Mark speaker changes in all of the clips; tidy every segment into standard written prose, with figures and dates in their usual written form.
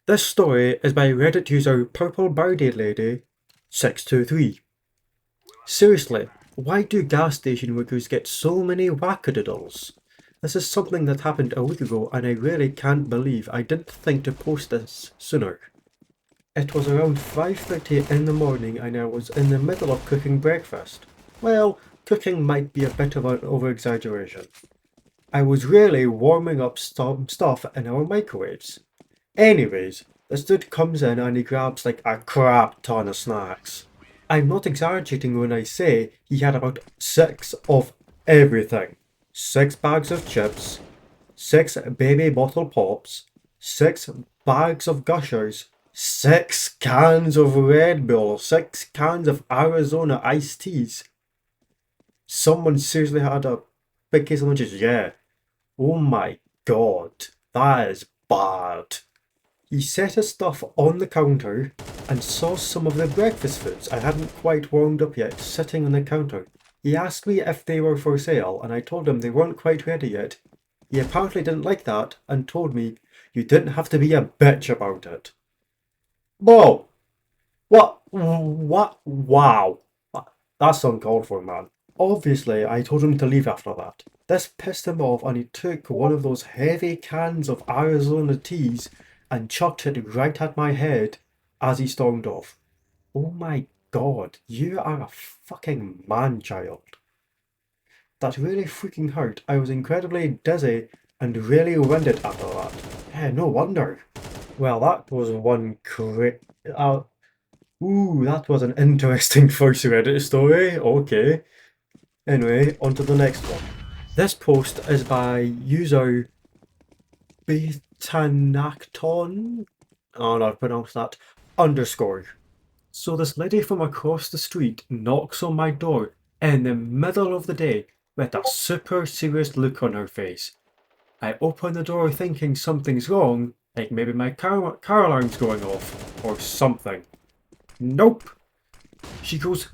Speaker 1: This story is by Reddit user Purple Bearded Lady 623. Seriously, why do gas station workers get so many wackadoodles? This is something that happened a week ago and I really can't believe I didn't think to post this sooner. It was around 5:30 in the morning and I was in the middle of cooking breakfast. Well, cooking might be a bit of an over-exaggeration. I was really warming up some stuff in our microwaves. Anyways, this dude comes in and he grabs like a crap ton of snacks. I'm not exaggerating when I say he had about 6 of everything. 6 bags of chips, 6 baby bottle pops, 6 bags of gushers, 6 cans of Red Bull, 6 cans of Arizona iced teas. Someone seriously had a big case of lunches, yeah. Oh my god, that is bad. He set his stuff on the counter and saw some of the breakfast foods I hadn't quite warmed up yet sitting on the counter. He asked me if they were for sale and I told him they weren't quite ready yet. He apparently didn't like that and told me you didn't have to be a bitch about it. Whoa! What? Wow. That's uncalled for, man. Obviously, I told him to leave after that. This pissed him off and he took one of those heavy cans of Arizona teas and chucked it right at my head as he stormed off. Oh my god, you are a fucking man-child. That really freaking hurt. I was incredibly dizzy and really winded after that. Yeah, no wonder. Well, that was one that was an interesting first Reddit story. Okay. Anyway, on to the next one. This post is by user Betanacton. Oh no, I pronounced that. Underscore. So this lady from across the street knocks on my door in the middle of the day with a super serious look on her face. I open the door thinking something's wrong, like maybe my car alarm's going off or something. Nope. She goes,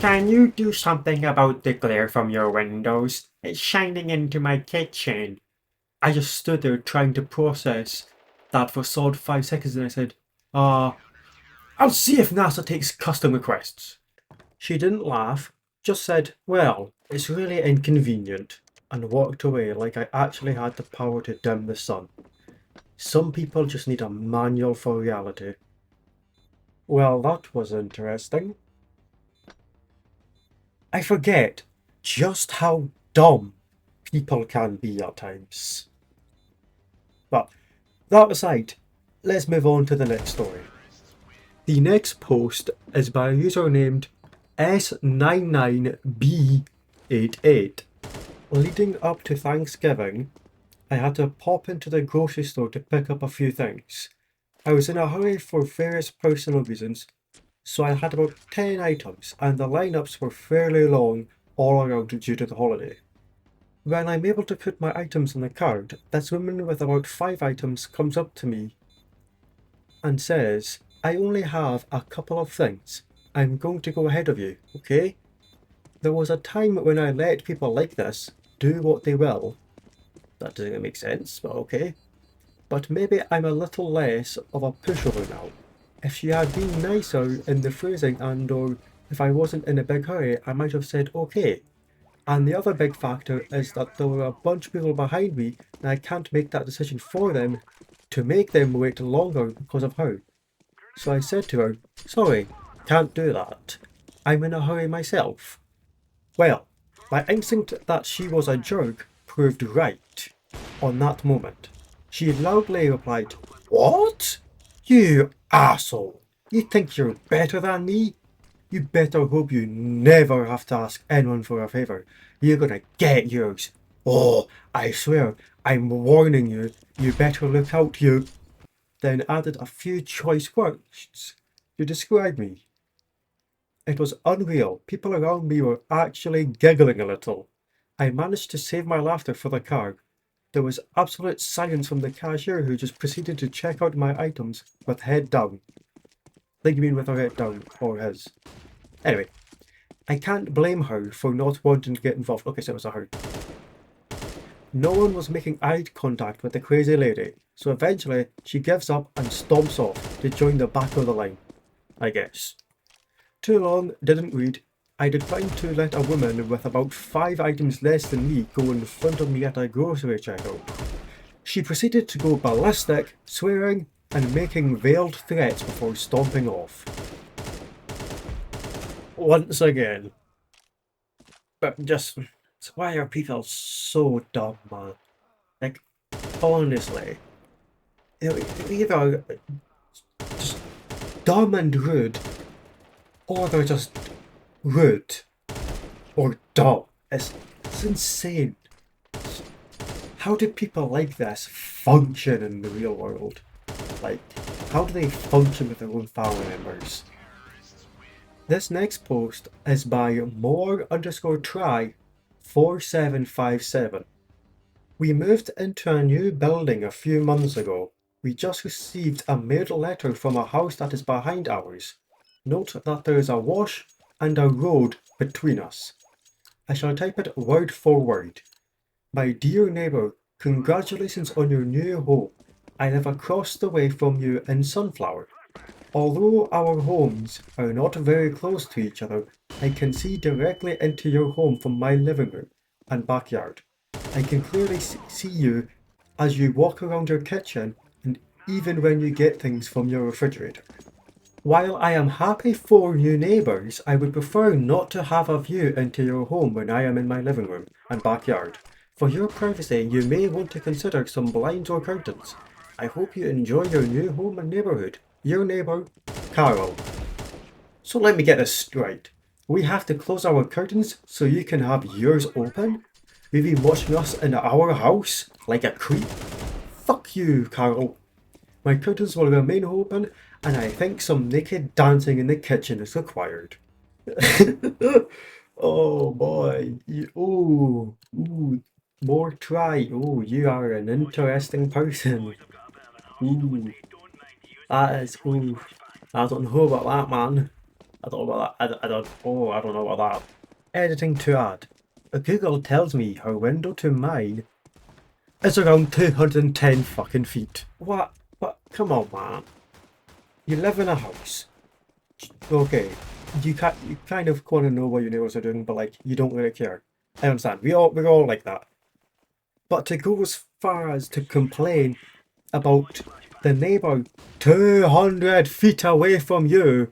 Speaker 1: "Can you do something about the glare from your windows? It's shining into my kitchen." I just stood there trying to process that for a solid 5 seconds and I said, I'll see if NASA takes custom requests. She didn't laugh, just said, "Well, it's really inconvenient," and walked away like I actually had the power to dim the sun. Some people just need a manual for reality. Well, that was interesting. I forget just how dumb people can be at times. But that aside, let's move on to the next story. The next post is by a user named S99B88. Leading up to Thanksgiving, I had to pop into the grocery store to pick up a few things. I was in a hurry for various personal reasons, so I had about 10 items, and the lineups were fairly long all around due to the holiday. When I'm able to put my items on the card, this woman with about 5 items comes up to me and says, "I only have a couple of things. I'm going to go ahead of you, okay?" There was a time when I let people like this do what they will. That doesn't make sense, but okay. But maybe I'm a little less of a pushover now. If she had been nicer in the phrasing and or if I wasn't in a big hurry, I might have said okay. And the other big factor is that there were a bunch of people behind me and I can't make that decision for them to make them wait longer because of her. So I said to her, "Sorry, can't do that. I'm in a hurry myself." Well, my instinct that she was a jerk proved right on that moment. She loudly replied, "What? You asshole! You think you're better than me? You better hope you never have to ask anyone for a favor. You're gonna get yours. Oh, I swear, I'm warning you. You better look out, you." Then added a few choice words to describe me. It was unreal. People around me were actually giggling a little. I managed to save my laughter for the car. There was absolute silence from the cashier who just proceeded to check out my items with head down. Like you mean with her head down, or his. Anyway, I can't blame her for not wanting to get involved. Okay, so it was a her. No one was making eye contact with the crazy lady, so eventually she gives up and stomps off to join the back of the line, I guess. Too long, didn't read. I declined to let a woman with about 5 items less than me go in front of me at a grocery checkout. She proceeded to go ballistic, swearing and making veiled threats before stomping off. Once again. But just, why are people so dumb, man? Like, honestly. They're either just dumb and rude, or they're just rude or dumb. It's insane. How do people like this function in the real world? Like, how do they function with their own family members? This next post is by more_try 4757. We moved into a new building a few months ago. We just received a mailed letter from a house that is behind ours. Note that there is a wash and a road between us. I shall type it word for word. My dear neighbour, congratulations on your new home. I live across the way from you in Sunflower. Although our homes are not very close to each other, I can see directly into your home from my living room and backyard. I can clearly see you as you walk around your kitchen and even when you get things from your refrigerator. While I am happy for new neighbours, I would prefer not to have a view into your home when I am in my living room and backyard. For your privacy, you may want to consider some blinds or curtains. I hope you enjoy your new home and neighbourhood. Your neighbour, Carol. So let me get this straight. We have to close our curtains so you can have yours open? You've been watching us in our house like a creep? Fuck you, Carol. My curtains will remain open, and I think some naked dancing in the kitchen is required. Oh boy. Ooh, more try. Oh, you are an interesting person. Ooh, that is, ooh. I don't know about that, man. I don't know about that. I don't know about that. Editing to add. Google tells me her window to mine is around 210 fucking feet. What? Come on, man. You live in a house. Okay. You kind of want to know what your neighbors are doing, but like, you don't really care. I understand. We're all like that. But to go as far as to complain about the neighbour 200 feet away from you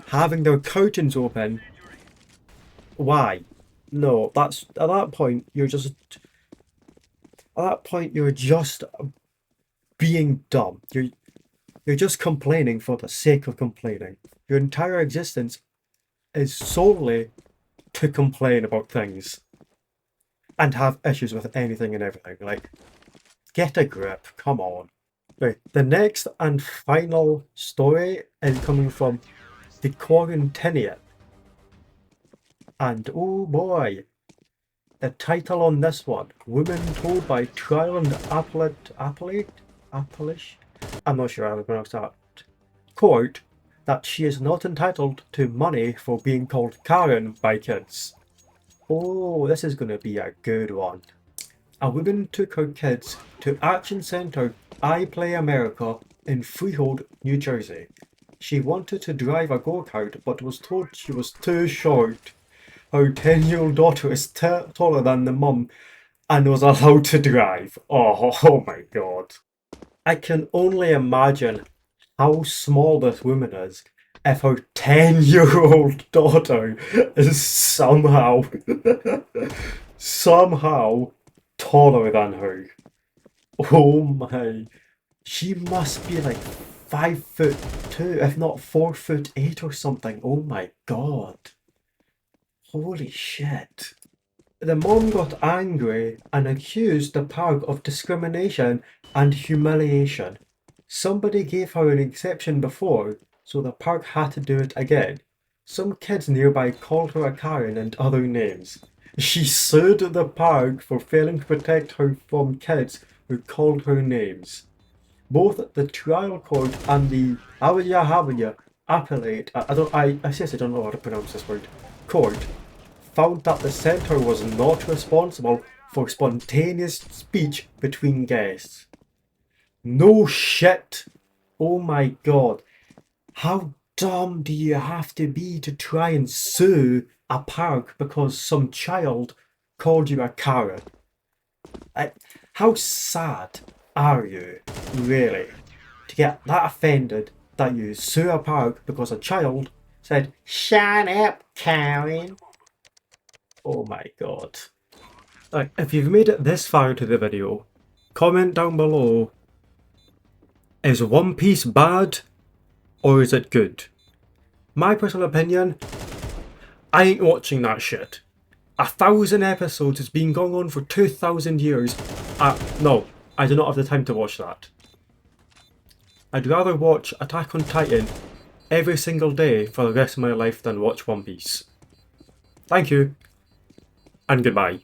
Speaker 1: having their curtains open, why? No, that's at that point you're just being dumb. You're just complaining for the sake of complaining. Your entire existence is solely to complain about things and have issues with anything and everything. Like, get a grip, come on. Right, the next and final story is coming from the Quarantinian. And oh boy, the title on this one, Woman Told by Trial and Appellate? I'm not sure how to pronounce that. Court that she is not entitled to money for being called Karen by kids. Oh, this is going to be a good one. A woman took her kids to Action Center I Play America in Freehold, New Jersey. She wanted to drive a go-kart but was told she was too short. Her 10-year-old daughter is taller than the mum and was allowed to drive. Oh my god. I can only imagine how small this woman is if her 10-year-old daughter is somehow taller than her. Oh my. She must be like 5'2", if not 4'8" or something. Oh my god. Holy shit. The mom got angry and accused the park of discrimination and humiliation. Somebody gave her an exception before, so the park had to do it again. Some kids nearby called her a Karen and other names. She sued the park for failing to protect her from kids who called her names. Both the trial court and the appellate, I seriously don't know how to pronounce this word, court, found that the centre was not responsible for spontaneous speech between guests. No shit! Oh my god. How dumb do you have to be to try and sue a park because some child called you a carrot? How sad are you, really, to get that offended that you sue a park because a child said, "Shut up, Karen"? Oh my god. If you've made it this far into the video, comment down below, is One Piece bad or is it good? My personal opinion, I ain't watching that shit. 1,000 episodes has been going on for 2,000 years. No, I do not have the time to watch that. I'd rather watch Attack on Titan every single day for the rest of my life than watch One Piece. Thank you, and goodbye.